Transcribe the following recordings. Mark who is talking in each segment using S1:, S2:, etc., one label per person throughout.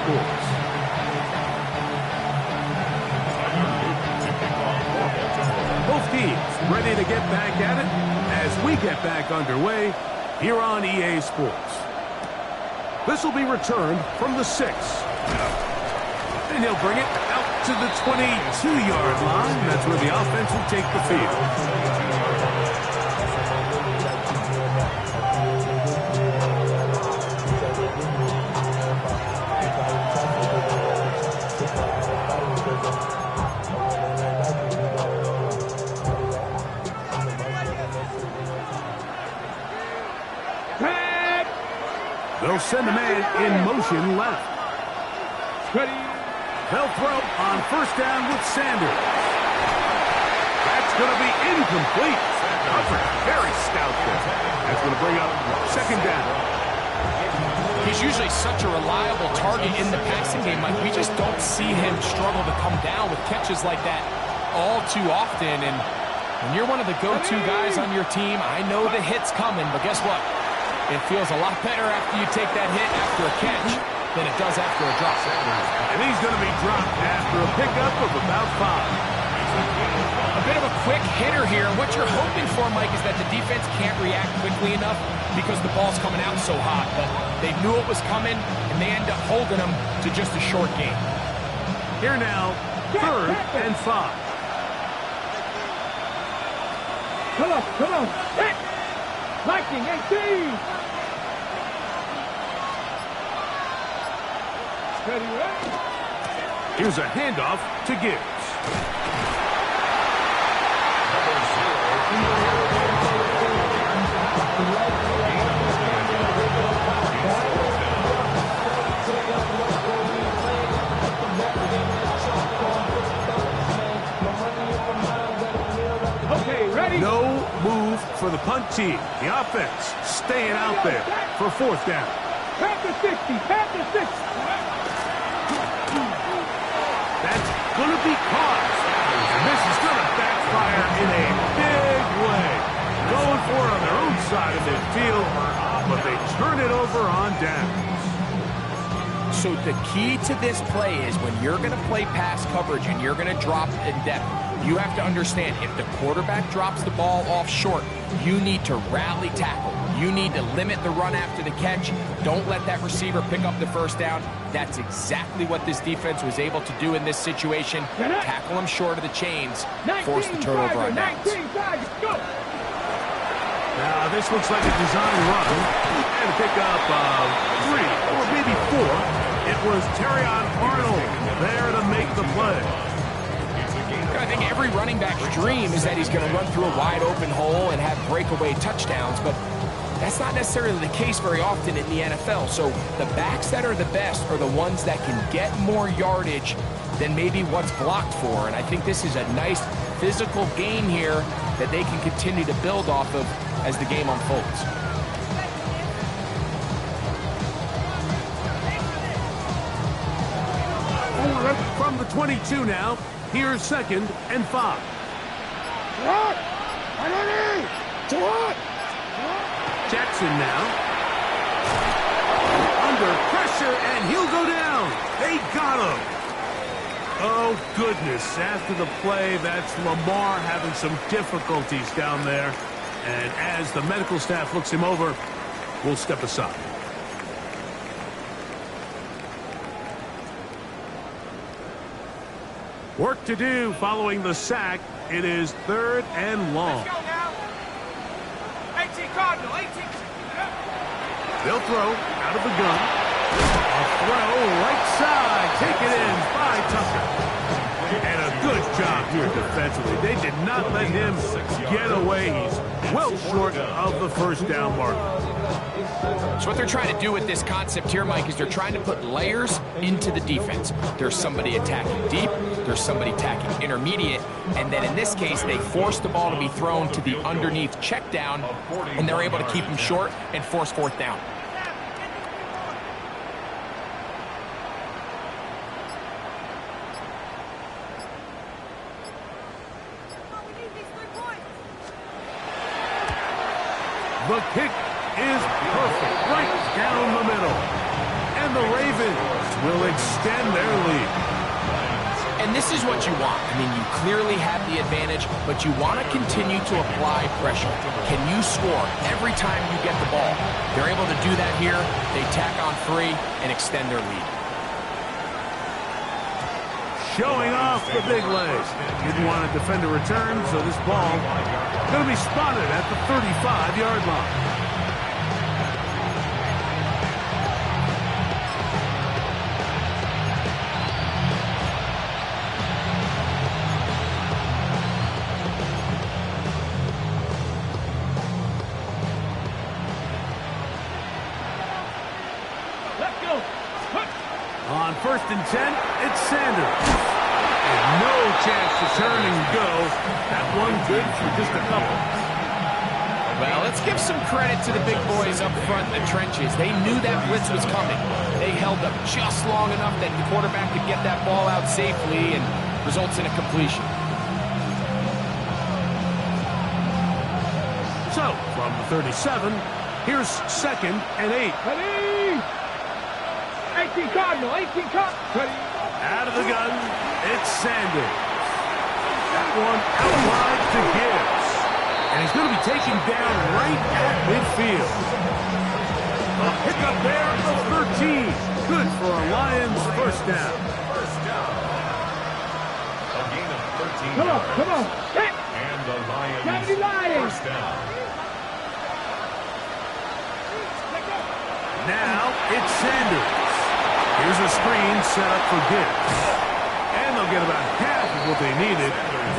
S1: Sports. Both teams ready to get back at it as we get back underway here on EA Sports. This will be returned from the 6. And he'll bring it out to the 22-yard line. That's where the offense will take the field. They'll send a man in motion left. Ready. They'll throw on first down with Sanders. That's going to be incomplete. Coverage very stout there. That's going to bring up second down.
S2: He's usually such a reliable target in the passing game. Like, we just don't see him struggle to come down with catches like that all too often. And when you're one of the go-to guys on your team, I know the hit's coming, but guess what? It feels a lot better after you take that hit after a catch than it does after a drop.
S1: And he's going to be dropped after a pickup of about 5.
S2: A bit of a quick hitter here. What you're hoping for, Mike, is that the defense can't react quickly enough because the ball's coming out so hot. But they knew it was coming, and they end up holding them to just a short game.
S1: Here now, 3rd and 5.
S3: Come on, come on. Hit! Viking 18!
S1: Here's a handoff to Gibbs.
S3: Okay, ready?
S1: No move for the punt team. The offense staying out there for 4th down.
S3: Panther 60, Panther 60.
S1: That's going to be caught. And this is going to backfire in a big way. Going for it on their own side of midfield, but they turn it over on downs.
S2: So the key to this play is when you're going to play pass coverage and you're going to drop in depth, you have to understand if the quarterback drops the ball off short, you need to rally tackle. You need to limit the run after the catch. Don't let that receiver pick up the first down. That's exactly what this defense was able to do in this situation. Tackle him short of the chains, force the turnover on downs.
S1: Now, this looks like a design run. And a pickup of 3, or maybe 4. It was Terrion Arnold there to make the play.
S2: I think every running back's dream is that he's going to run through a wide open hole and have breakaway touchdowns, but that's not necessarily the case very often in the NFL. So the backs that are the best are the ones that can get more yardage than maybe what's blocked for. And I think this is a nice physical game here that they can continue to build off of as the game unfolds.
S1: From the 22 now, here's 2nd and 5. Jackson now. Under pressure, and he'll go down. They got him. Oh, goodness. After the play, that's Lamar having some difficulties down there. And as the medical staff looks him over, we'll step aside. Work to do following the sack. It is 3rd and long.
S3: Let's go now. 18 Cardinal, 18.
S1: They'll throw out of the gun. A throw right side. Taken in by Tucker. And a good job here defensively. They did not let him get away. He's well short of the first down mark.
S2: So what they're trying to do with this concept here, Mike, is they're trying to put layers into the defense. There's somebody attacking deep, there's somebody attacking intermediate, and then in this case, they force the ball to be thrown to the underneath check down, and they're able to keep them short and force 4th down.
S1: The kick is perfect, right down the middle. And the Ravens will extend their lead.
S2: And this is what you want. I mean, you clearly have the advantage, but you want to continue to apply pressure. Can you score every time you get the ball? They're able to do that here. They tack on 3 and extend their lead.
S1: Showing off the big legs. Didn't want to defend a return, so this ball going to be spotted at the 35-yard line. On 1st and 10, it's Sanders. And no chance to turn and go. That one good for just a couple.
S2: Well, let's give some credit to the big boys up front in the trenches. They knew that blitz was coming. They held up just long enough that the quarterback could get that ball out safely and results in a completion.
S1: So, from the 37, here's 2nd and 8.
S3: Ready? 18 Cardinal, 18 Cardinal.
S1: Out of the gun, it's Sanders. That one out wide to Gibbs. And he's going to be taken down right at midfield. A pickup there of 13. Good for a Lions first down.
S4: A gain of 13
S3: Come on,
S4: yards.
S3: come on. Hit.
S4: And the Lions,
S3: Lions.
S4: first down.
S1: Now it's Sanders. Here's a screen set up for Gibbs. And they'll get about half of what they needed.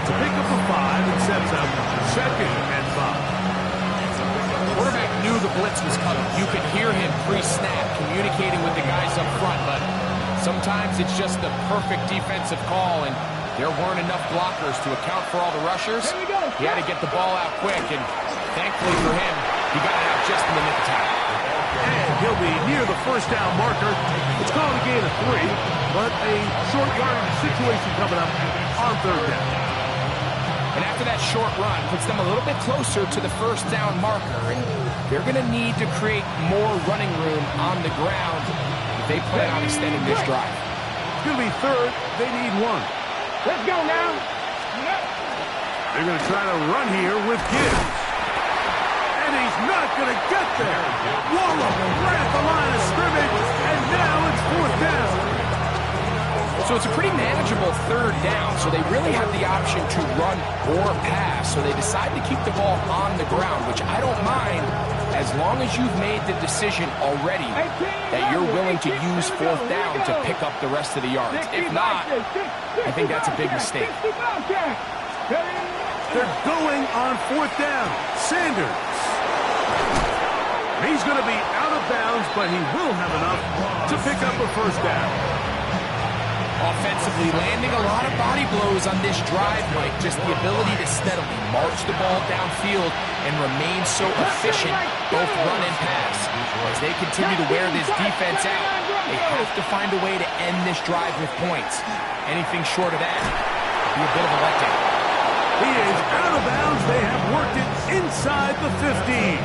S1: It's a pickup of 5 and sets up 2nd and 5.
S2: Quarterback knew the blitz was coming. You could hear him pre-snap communicating with the guys up front, but sometimes it's just the perfect defensive call, and there weren't enough blockers to account for all the rushers. He had to get the ball out quick, and thankfully for him, he got it out just in the nick of time.
S1: And he'll be near the first down marker. It's called a gain of 3, but a short yardage situation coming up on 3rd down.
S2: And after that short run, puts them a little bit closer to the first down marker, and they're going to need to create more running room on the ground if they plan on extending this drive.
S1: It's going to be 3rd. They need 1.
S3: Let's go now.
S1: They're going to try to run here with Gibbs. And he's not going to get there. Wallop right at the line of scrimmage, and now it's 4th down.
S2: So it's a pretty manageable 3rd down, so they really have the option to run or pass. So they decide to keep the ball on the ground, which I don't mind as long as you've made the decision already that you're willing to use 4th down to pick up the rest of the yards. If not, I think that's a big mistake.
S1: They're going on 4th down. Sanders. He's going to be out of bounds, but he will have enough to pick up a first down.
S2: Offensively, landing a lot of body blows on this drive, Mike. Just the ability to steadily march the ball downfield and remain so efficient, both run and pass. As they continue to wear this defense out, they have to find a way to end this drive with points. Anything short of that would be a bit of a letdown.
S1: He is out of bounds. They have worked it inside the 15.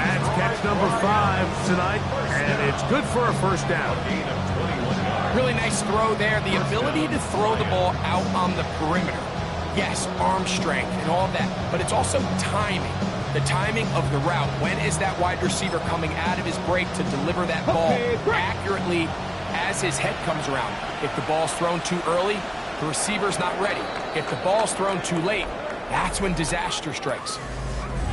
S1: That's catch number 5 tonight, and it's good for a first down.
S2: Really nice throw there. The ability to throw the ball out on the perimeter. Yes, arm strength and all that, but it's also timing. The timing of the route. When is that wide receiver coming out of his break to deliver that ball accurately as his head comes around? If the ball's thrown too early, the receiver's not ready. If the ball's thrown too late, that's when disaster strikes.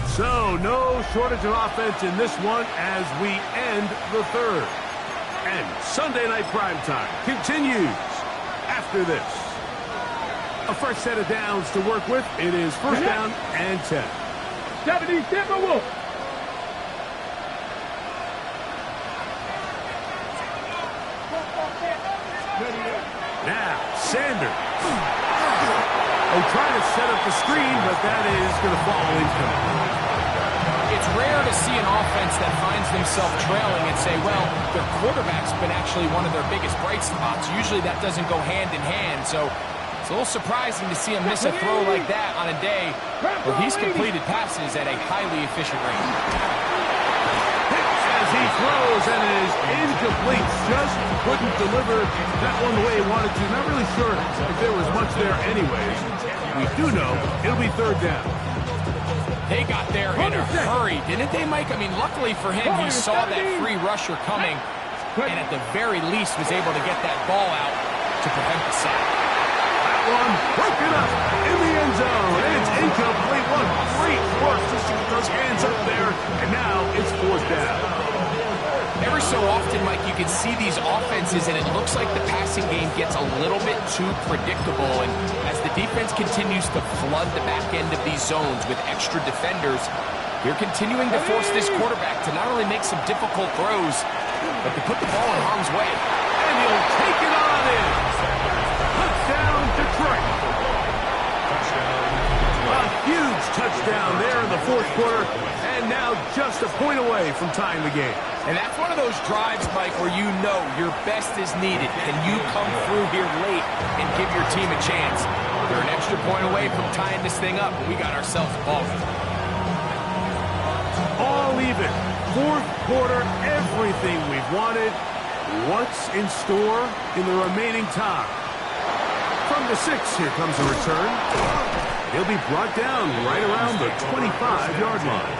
S1: So, no shortage of offense in this one as we end the 3rd. And Sunday Night Primetime continues after this. A fresh set of downs to work with. It is 1st down and 10.
S3: 70 Timberwolves.
S1: Now, Sanders. Oh, trying to set up the screen, but that is going to fall incomplete.
S2: It's rare to see an offense that finds themselves trailing and say, well, their quarterback's been actually one of their biggest bright spots. Usually that doesn't go hand in hand, so it's a little surprising to see him miss a throw like that on a day where he's completed passes at a highly efficient rate.
S1: As he throws, and it is incomplete. Just couldn't deliver that one the way he wanted to. Not really sure if there was much there anyways. We do know it'll be third down.
S2: They got there in a hurry, didn't they, Mike? I mean, luckily for him, he saw that free rusher coming, and at the very least was able to get that ball out to prevent the sack.
S1: That one broken up in the end zone, and it's incomplete. What great work to keep those hands up there, and now it's fourth down.
S2: Every so often, Mike, you can see these offenses, and it looks like the passing game gets a little bit too predictable. And as the defense continues to flood the back end of these zones with extra defenders, they're continuing to force this quarterback to not only make some difficult throws, but to put the ball in harm's way.
S1: And he'll take it on in. Touchdown, Detroit. A huge touchdown there in the fourth quarter, and now just a point away from tying the game.
S2: And that's one of those drives, Mike, where you know your best is needed. Can you come through here late and give your team a chance? They're an extra point away from tying this thing up, and we got ourselves a ball game.
S1: All even. Fourth quarter, everything we've wanted. What's in store in the remaining time? From the 6, here comes a return. He'll be brought down right around the 25-yard line.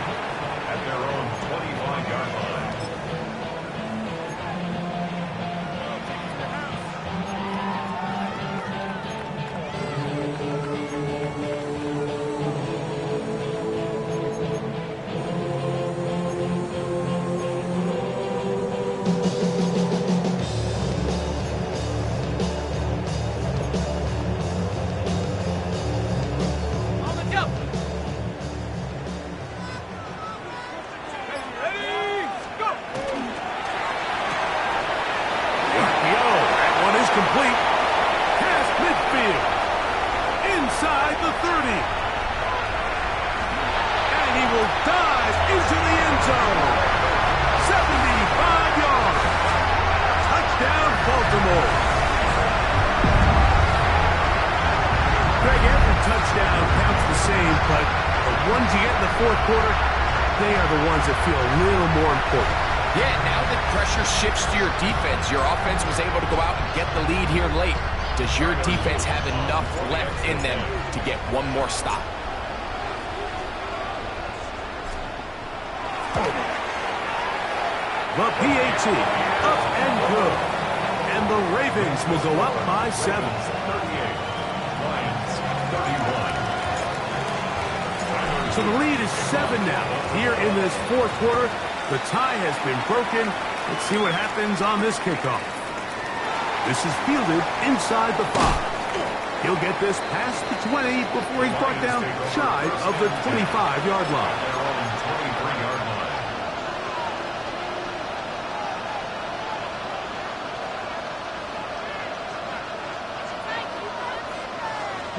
S4: At their own 25-yard line.
S1: Complete. Past midfield. Inside the 30. And he will dive into the end zone. 75 yards. Touchdown, Baltimore. Greg, every touchdown counts the same, but the ones you get in the fourth quarter, they are the ones that feel a little more important.
S2: Yeah, now that pressure shifts to your defense, your offense was able to go out and get the lead here late. Does your defense have enough left in them to get one more stop?
S1: The PAT, up and good. And the Ravens will go up by 7.
S4: 38. Lions, 31.
S1: So the lead is 7 now. Here in this fourth quarter, the tie has been broken. Let's see what happens on this kickoff. This is fielded inside the 5. He'll get this past the 20 before he's brought down shy of the 25-yard line.
S4: Their own 23-yard line.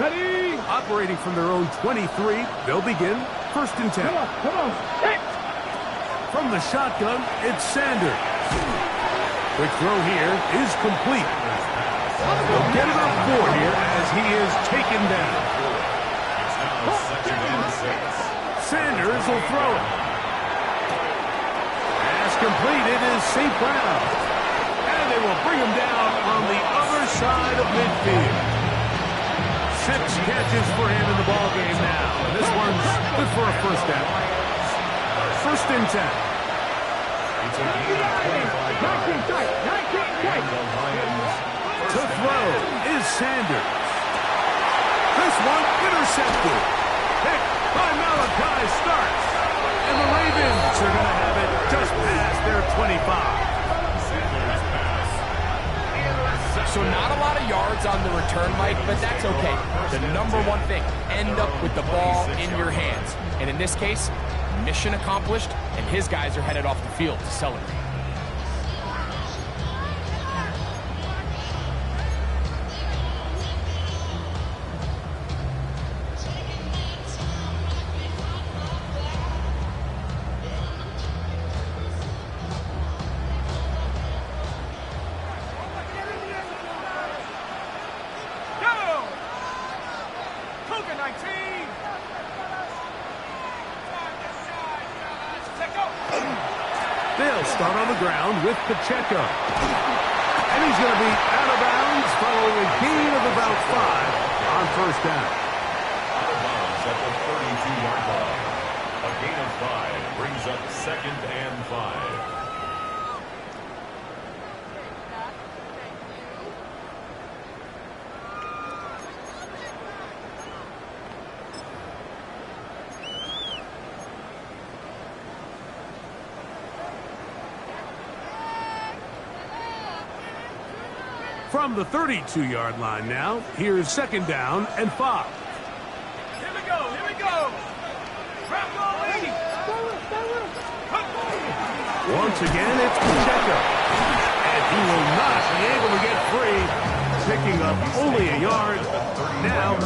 S3: Ready?
S1: Operating from their own 23, they'll begin first and 10.
S3: Come on. Hit.
S1: From the shotgun, it's Sanders. Quick throw here is complete. They'll get it up 4 here as he is taken down.
S4: It's now second and 6.
S1: Sanders will throw it. Pass completed is St. Brown. And they will bring him down on the other side of midfield. 6 catches for him in the ballgame now. And this one's good for a first down. First and 10.
S4: It's a gain of 25 yards.
S3: 19 tight.
S4: And the Lions
S1: To throw is Sanders. This one intercepted. Picked by Malachi Starks. And the Ravens are going to have it just past their 25.
S4: Sanders pass.
S2: So not a lot of yards on the return, Mike, but that's okay. The number one thing, end up with the ball in your hands. And in this case, mission accomplished, and his guys are headed off the field to celebrate.
S1: start on the ground with Pacheco. And he's going to be out of bounds following a gain of about 5 on first down.
S4: Out of bounds at the 32-yard line. A gain of 5 brings up 2nd and 5.
S1: From the 32-yard line now, here's 2nd down and 5.
S3: Here we go.
S1: Once again, it's Pacheco. And he will not be able to get free, picking up only a yard. Now,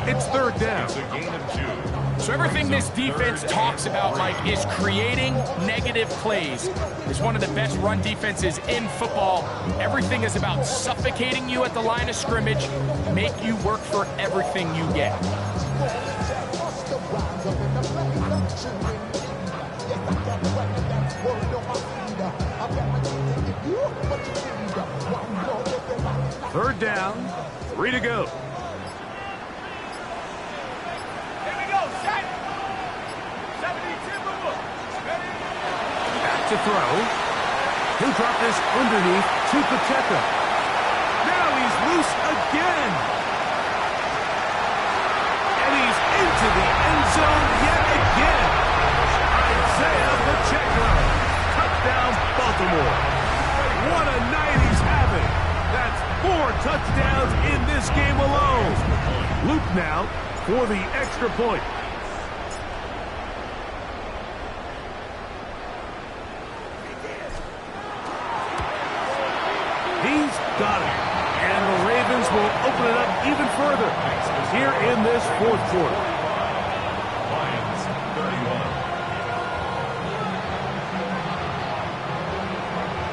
S1: it's 3rd down.
S4: It's a gain of 2.
S2: So everything this defense talks about, Mike, is creating negative plays. It's one of the best run defenses in football. Everything is about suffocating you at the line of scrimmage, make you work for everything you get.
S1: 3rd down, 3 to go. To throw. He'll drop this underneath to Pacheco. Now he's loose again. And he's into the end zone yet again. Isaiah Pacheco. Touchdown, Baltimore. What a night he's having. That's 4 touchdowns in this game alone. Luke now for the extra point. He's got it. And the Ravens will open it up even further here in this 4th quarter.
S4: Lions 31.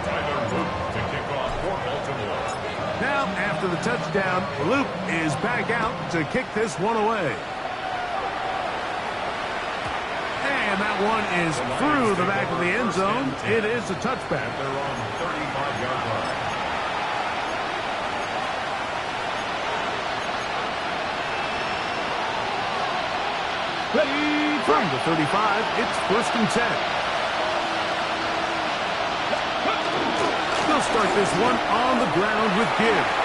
S4: Tyler Luke to kick off for Baltimore.
S1: Now, after the touchdown, Luke is back out to kick this one away. And that one is through the back of the end zone. It is a touchback.
S4: They're on 35-yard line.
S3: Ready.
S1: From the 35, it's 1st and 10. They'll start this one on the ground with Gibbs.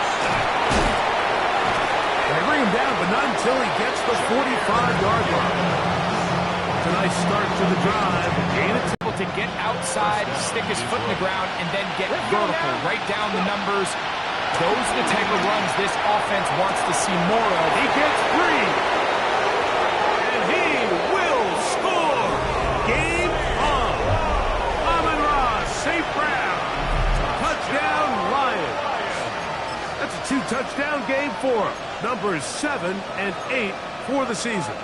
S1: They bring him down, but not until he gets the 45-yard line. It's a nice start to the drive. Gain it.
S2: Able to get outside, stick his foot in the ground, and then get vertical, right down the numbers. Those are the type of runs this offense wants to see more of.
S1: He gets free. And he will score. Game on. Amon-Ra St. Brown. Touchdown, Lions. That's a 2-touchdown game for him. Numbers 7 and 8 for the season.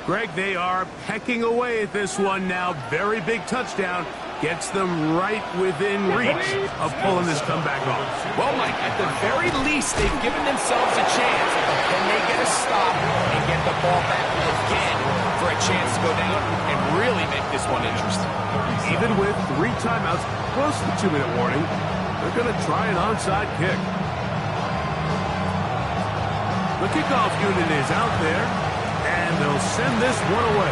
S1: Greg, they are pecking away at this one now. Very big touchdown. Gets them right within reach of pulling this comeback off.
S2: Well, Mike, at the very least, they've given themselves a chance. Can they get a stop and get the ball back again for a chance to go down and really make this one interesting?
S1: Even with 3 timeouts, plus the 2-minute warning, they're going to try an onside kick. The kickoff unit is out there, and they'll send this one away.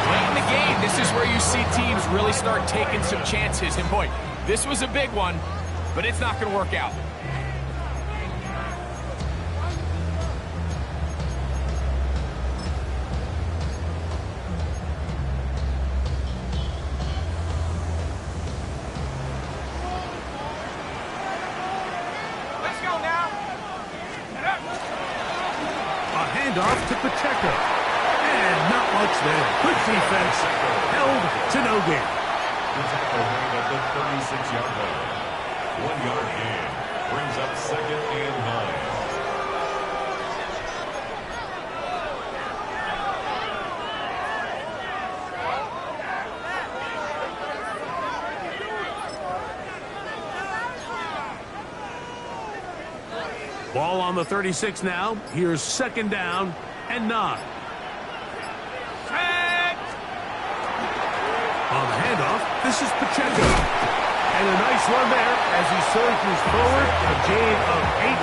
S2: Late in the game, this is where you see teams really start taking some chances. And boy, this was a big one, but it's not going to work out.
S3: Let's go now.
S1: A handoff to Pacheco. And not much there. Good defense. Held to no gain.
S4: The tackle made at the 36-yard line. 1-yard gain. Brings up 2nd and 9.
S1: Ball on the 36 now. Here's 2nd down and 9. This is Pacheco. And a nice run there as he surges forward. A gain of 8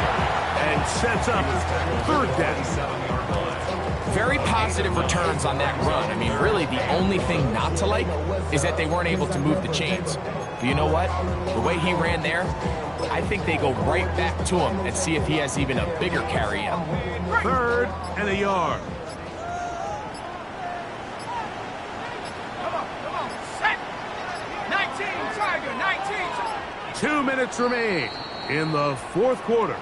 S1: and sets up third down.
S2: Very positive returns on that run. I mean, really, the only thing not to like is that they weren't able to move the chains. But you know what? The way he ran there, I think they go right back to him and see if he has even a bigger carry out.
S1: Third and a yard.
S3: Come on, set. 19, Tiger, 19.
S1: 2 minutes remain in the fourth quarter.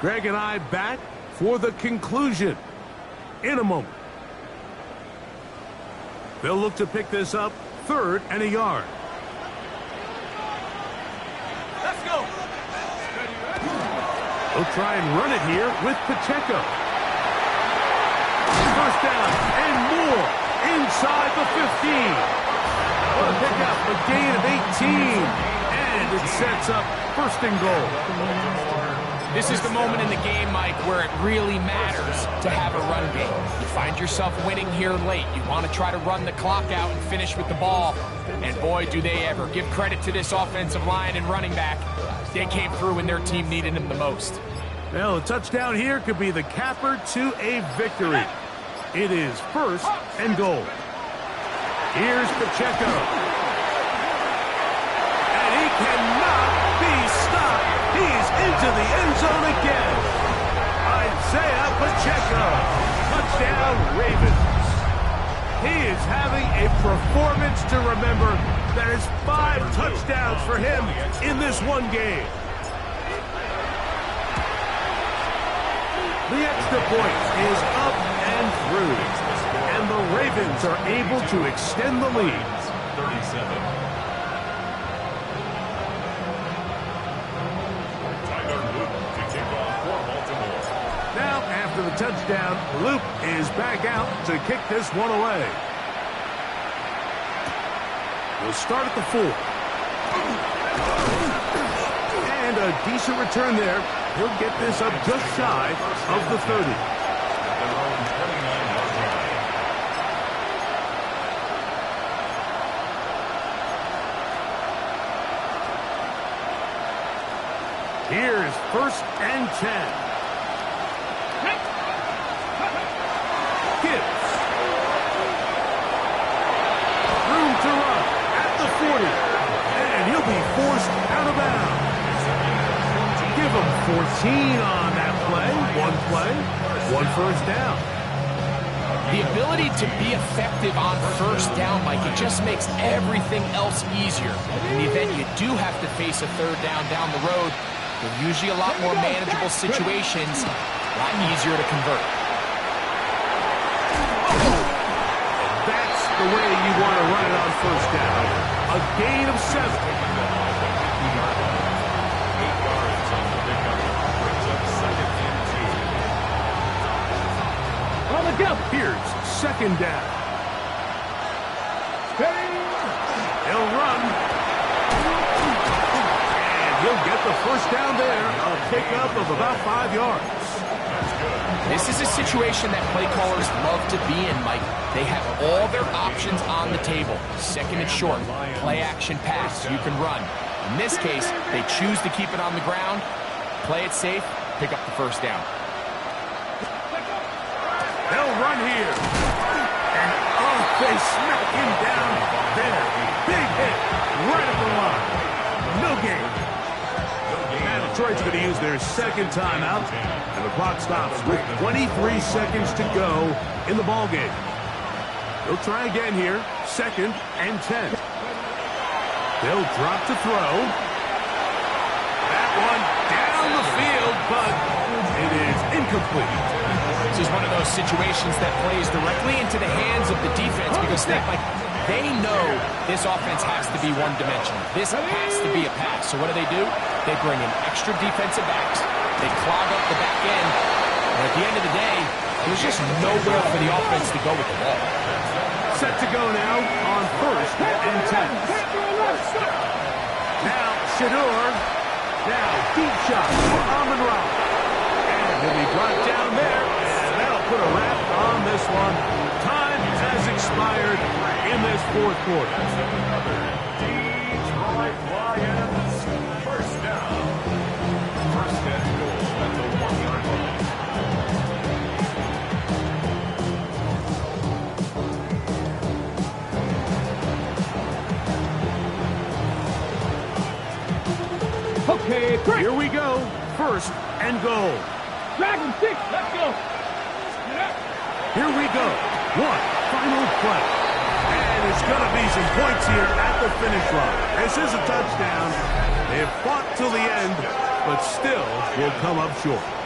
S1: Greg and I back for the conclusion in a moment. They'll look to pick this up, third and a yard.
S3: Let's go.
S1: They'll try and run it here with Pacheco. First down and more inside the 15. What a pickup, a gain of 18. And it sets up first and goal.
S2: This is the moment in the game, Mike, where it really matters to have a run game. You find yourself winning here late. You want to try to run the clock out and finish with the ball. And boy, do they ever. Give credit to this offensive line and running back. They came through when their team needed them the most.
S1: Well, a touchdown here could be the capper to a victory. It is first and goal. Here's Pacheco. And he cannot be stopped. He's into the end zone again. Isaiah Pacheco. Touchdown, Ravens. He is having a performance to remember. That is 5 touchdowns for him in this one game. The extra point is up and through. And the Ravens are able to extend the lead.
S4: 37.
S1: Now, after the touchdown, Luke is back out to kick this one away. We'll start at the 4. And a decent return there. He'll get this up just shy of the 30. Here's first and 10. Gibbs. Room to run at the 40. And he'll be forced out of bounds. Give him 14 on that play. One first down.
S2: The ability to be effective on first down, Mike, it just makes everything else easier. In the event you do have to face a third down the road, they're usually a lot more manageable situations, a lot easier to convert.
S1: That's the way you want to run it on first down. A gain of 7.
S4: 8 yards on the pickup. Brings up second and 2.
S1: On the go. Here's second down. He'll run. And he'll get the first down there. A pickup of about 5 yards.
S2: This is a situation that play callers love to be in, Mike. They have all their options on the table. Second and short, play action pass, you can run. In this case, they choose to keep it on the ground, play it safe, pick up the first down.
S1: They'll run here. And they smack him down there. Big hit right at the line. No gain. And Detroit's going to use their second timeout. And the clock stops with 23 seconds to go in the ballgame. They'll try again here. Second and 10. They'll drop to throw. That one down the field, but it is incomplete.
S2: This is one of those situations that plays directly into the hands of the defense because they know this offense has to be one-dimensional. This has to be a pass. So what do? They bring in extra defensive backs. They clog up the back end. And at the end of the day, there's just nowhere for the offense to go with the ball.
S1: Set to go now on first and 10. Now Shedeur. Now deep shot for Amon-Ra. And he'll be brought down there. And that'll put a wrap on this one. Time has expired in this fourth quarter.
S4: Another Detroit Lions first down. First and goal at the 1-yard line.
S3: Okay, great.
S1: Here we go. First and goal.
S3: Dragon 6, let's go.
S1: Here we go. One final play. And it's going to be some points here at the finish line. This is a touchdown. They have fought till the end, but still will come up short.